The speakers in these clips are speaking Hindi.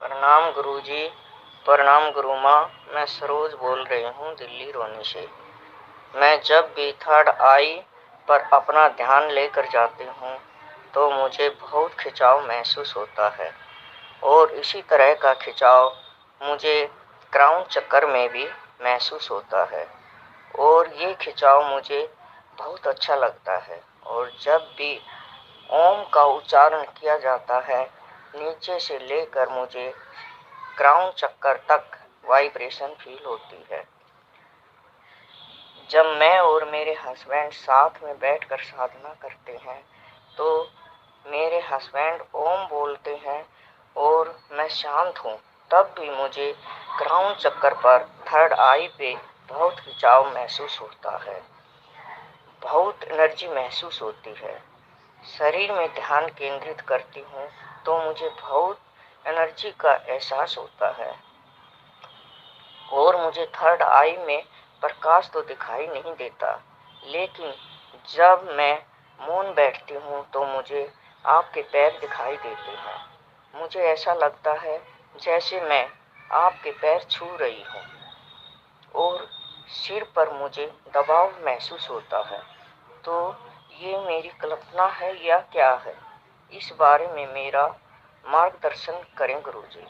प्रणाम गुरुजी। प्रणाम गुरु माँ। मैं सरोज बोल रही हूँ दिल्ली रोनी से। मैं जब भी थर्ड आई पर अपना ध्यान लेकर जाती हूँ तो मुझे बहुत खिंचाव महसूस होता है और इसी तरह का खिंचाव मुझे क्राउन चक्कर में भी महसूस होता है और ये खिंचाव मुझे बहुत अच्छा लगता है। और जब भी ओम का उच्चारण किया जाता है नीचे से लेकर मुझे क्राउन चक्कर तक वाइब्रेशन फील होती है। जब मैं और मेरे हस्बैंड साथ में बैठकर साधना करते हैं तो मेरे हस्बैंड ओम बोलते हैं और मैं शांत हूँ, तब भी मुझे क्राउन चक्कर पर थर्ड आई पे बहुत खिंचाव महसूस होता है, बहुत एनर्जी महसूस होती है। शरीर में ध्यान केंद्रित करती हूँ तो मुझे बहुत एनर्जी का एहसास होता है और मुझे थर्ड आई में प्रकाश तो दिखाई नहीं देता, लेकिन जब मैं मौन बैठती हूँ तो मुझे आपके पैर दिखाई देते हैं। मुझे ऐसा लगता है जैसे मैं आपके पैर छू रही हूँ और सिर पर मुझे दबाव महसूस होता है। तो ये मेरी कल्पना है या क्या है? इस बारे में मेरा मार्गदर्शन करें गुरुजी।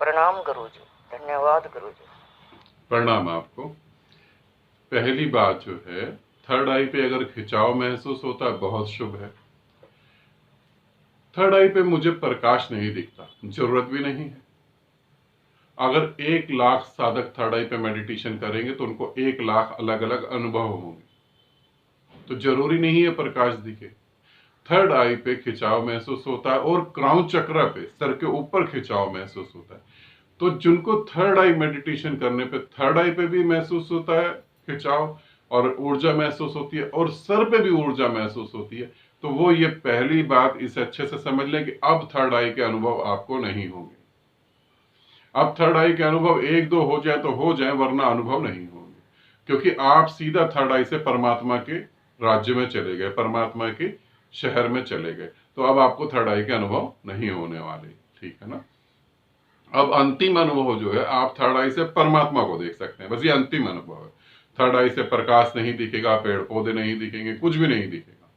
प्रणाम गुरुजी। धन्यवाद गुरुजी। प्रणाम आपको। पहली बात जो है, थर्ड आई पे अगर खिंचाव महसूस होता है बहुत शुभ है। थर्ड आई पे मुझे प्रकाश नहीं दिखता, जरूरत भी नहीं है। अगर 1 लाख साधक थर्ड आई पे मेडिटेशन करेंगे तो उनको 1 लाख अलग अलग अनुभव होंगे, तो जरूरी नहीं है प्रकाश दिखे। थर्ड आई पे खिंचाव महसूस होता है और क्राउन चक्र पे सर के ऊपर खिंचाव महसूस होता है। तो जिनको थर्ड आई मेडिटेशन करने पे थर्ड आई पे भी महसूस होता है खिंचाव और ऊर्जा महसूस होती है और सर पे भी ऊर्जा महसूस होती है, तो वो ये पहली बात इसे अच्छे से समझ लें कि अब थर्ड आई के अनुभव आपको नहीं होंगे। अब थर्ड आई के अनुभव 1-2 हो जाए तो हो जाए, वरना अनुभव नहीं होंगे, क्योंकि आप सीधा थर्ड आई से परमात्मा के राज्य में चले गए, परमात्मा के शहर में चले गए। तो अब आपको थर्ड आई के अनुभव नहीं होने वाले, ठीक है ना। अब अंतिम अनुभव जो है, आप थर्ड आई से परमात्मा को देख सकते हैं, बस ये अंतिम अनुभव है। थर्ड आई से प्रकाश नहीं दिखेगा, पेड़ पौधे नहीं दिखेंगे, कुछ भी नहीं दिखेगा,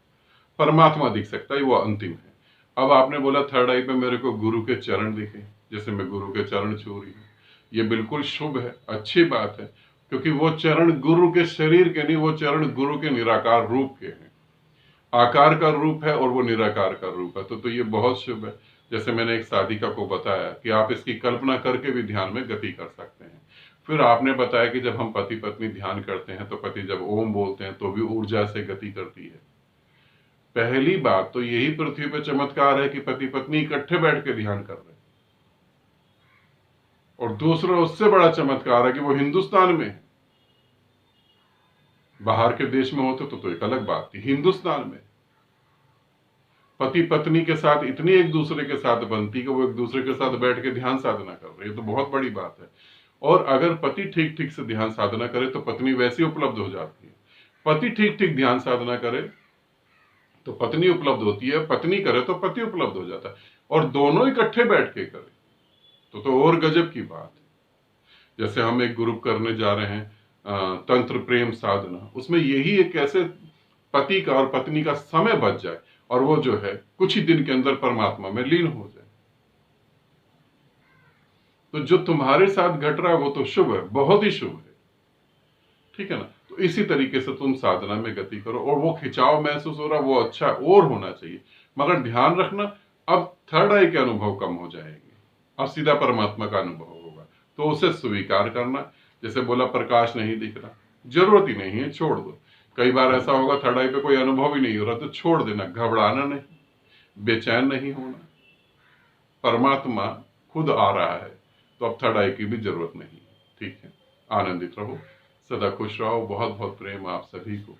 परमात्मा दिख सकता है, वो अंतिम है। अब आपने बोला थर्ड आई पे मेरे को गुरु के चरण दिखे, जैसे मैं गुरु के चरण छू रही हूँ, ये बिल्कुल शुभ है, अच्छी बात है, क्योंकि वो चरण गुरु के शरीर के नहीं, वो चरण गुरु के निराकार रूप के हैं। आकार का रूप है और वो निराकार का रूप है, तो ये बहुत शुभ है। जैसे मैंने एक साधिका को बताया कि आप इसकी कल्पना करके भी ध्यान में गति कर सकते हैं। फिर आपने बताया कि जब हम पति पत्नी ध्यान करते हैं तो पति जब ओम बोलते हैं तो भी ऊर्जा से गति करती है। पहली बात तो यही पृथ्वी पर चमत्कार है कि पति पत्नी इकट्ठे बैठ के ध्यान कर रहे हैं, और दूसरा उससे बड़ा चमत्कार है कि वो हिंदुस्तान में है। बाहर के देश में होते तो एक अलग बात थी, हिंदुस्तान में पति पत्नी के साथ इतनी एक दूसरे के साथ बनती कि वो एक दूसरे के साथ बैठ के ध्यान साधना कर रहे हैं, तो बहुत बड़ी बात है। और अगर पति ठीक ठीक से ध्यान साधना करे तो पत्नी वैसी उपलब्ध हो जाती है, पति ठीक ठीक ध्यान साधना करे तो पत्नी उपलब्ध होती है, पत्नी करे तो पति उपलब्ध हो जाता है, और दोनों इकट्ठे बैठ के करे तो और गजब की बात है। जैसे हम एक ग्रुप करने जा रहे हैं तंत्र प्रेम साधना, उसमें यही एक कैसे पति का और पत्नी का समय बच जाए और वो जो है कुछ ही दिन के अंदर परमात्मा में लीन हो जाए। तो जो तुम्हारे साथ घट रहा है वो तो शुभ है, बहुत ही शुभ है, ठीक है ना। तो इसी तरीके से तुम साधना में गति करो, और वो खिंचाव महसूस हो रहा वो अच्छा और होना चाहिए, मगर ध्यान रखना अब थर्ड आई के अनुभव कम हो जाएंगे, अब सीधा परमात्मा का अनुभव होगा, तो उसे स्वीकार करना। जैसे बोला प्रकाश नहीं दिख रहा, जरूरत ही नहीं है, छोड़ दो। कई बार ऐसा होगा थर्ड आई पे कोई अनुभव ही नहीं हो रहा, तो छोड़ देना, घबराना नहीं, बेचैन नहीं होना, परमात्मा खुद आ रहा है, तो अब थर्ड आई की भी जरूरत नहीं, ठीक है। आनंदित रहो, सदा खुश रहो, बहुत बहुत प्रेम आप सभी को।